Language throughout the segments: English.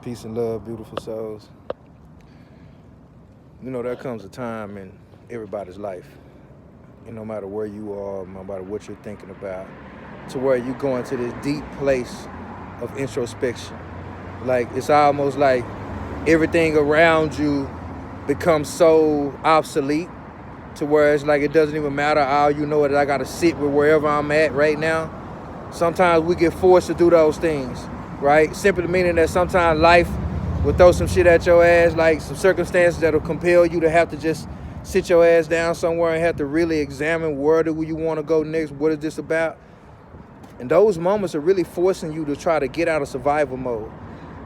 Peace and love, beautiful souls. You know, there comes a time in everybody's life, and no matter where you are, no matter what you're thinking about, to where you go into this deep place of introspection. Like, it's almost like everything around you becomes so obsolete to where it's like it doesn't even matter. All you know is I got to sit with wherever I'm at right now. Sometimes we get forced to do those things, right? Simply meaning that sometimes life will throw some shit at your ass, like some circumstances that'll compel you to have to just sit your ass down somewhere and have to really examine where do you want to go next, what is this about? And those moments are really forcing you to try to get out of survival mode.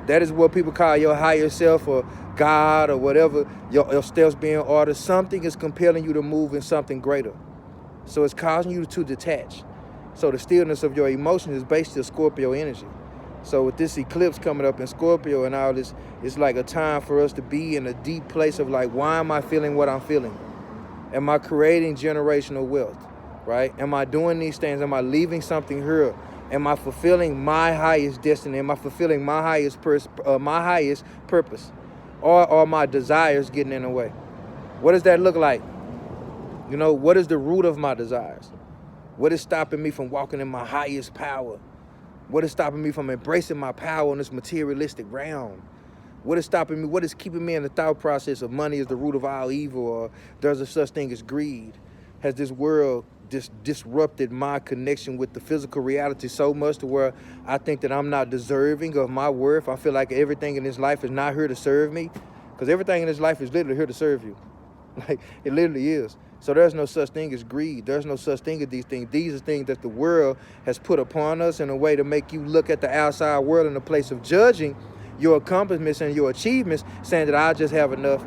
That is what people call your higher self or God or whatever your steps being ordered. Something is compelling you to move in something greater. So it's causing you to detach. So the stillness of your emotions is basically Scorpio energy. So with this eclipse coming up in Scorpio and all this, it's like a time for us to be in a deep place of like, why am I feeling what I'm feeling? Am I creating generational wealth, right? Am I doing these things? Am I leaving something here? Am I fulfilling my highest destiny? Am I fulfilling my highest purpose? Or are my desires getting in the way? What does that look like? You know, what is the root of my desires? What is stopping me from walking in my highest power? What is stopping me from embracing my power in this materialistic realm? What is stopping me? What is keeping me in the thought process of money is the root of all evil, or there's a such thing as greed? Has this world disrupted my connection with the physical reality so much to where I think that I'm not deserving of my worth? I feel like everything in this life is not here to serve me, because everything in this life is literally here to serve you. Like, it literally is. So there's no such thing as greed. There's no such thing as these things. These are things that the world has put upon us in a way to make you look at the outside world in a place of judging your accomplishments and your achievements, saying that I just have enough.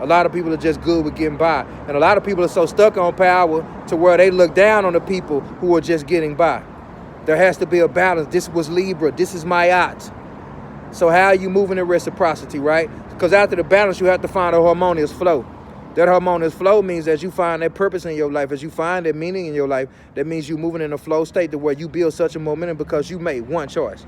A lot of people are just good with getting by. And a lot of people are so stuck on power to where they look down on the people who are just getting by. There has to be a balance. This was Libra. This is Ma'at. So how are you moving in reciprocity, right? Because after the balance, you have to find a harmonious flow. That harmonious flow means as you find that purpose in your life, as you find that meaning in your life, that means you're moving in a flow state to where you build such a momentum because you made one choice.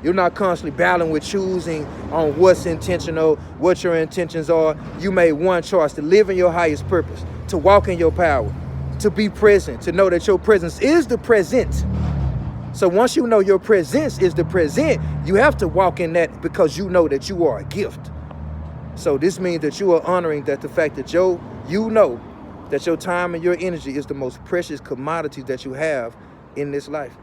You're not constantly battling with choosing on what's intentional, what your intentions are. You made one choice to live in your highest purpose, to walk in your power, to be present, to know that your presence is the present. So once you know your presence is the present, you have to walk in that because you know that you are a gift. So this means that you are honoring that the fact that you know that your time and your energy is the most precious commodity that you have in this life.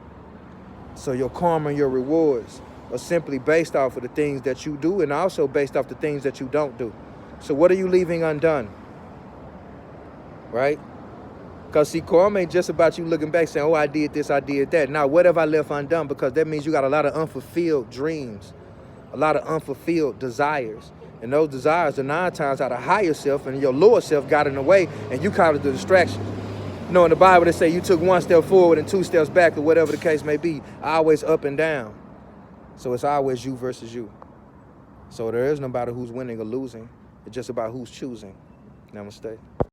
So your karma and your rewards are simply based off of the things that you do and also based off the things that you don't do. So what are you leaving undone? Right? Because see, karma ain't just about you looking back saying, oh, I did this, I did that. Now, what have I left undone? Because that means you got a lot of unfulfilled dreams, a lot of unfulfilled desires. And those desires are 9 times out of higher self, and your lower self got in the way, and you call it the distraction. You know, in the Bible, they say you took 1 step forward and 2 steps back, or whatever the case may be, always up and down. So it's always you versus you. So there is no matter who's winning or losing. It's just about who's choosing. Namaste.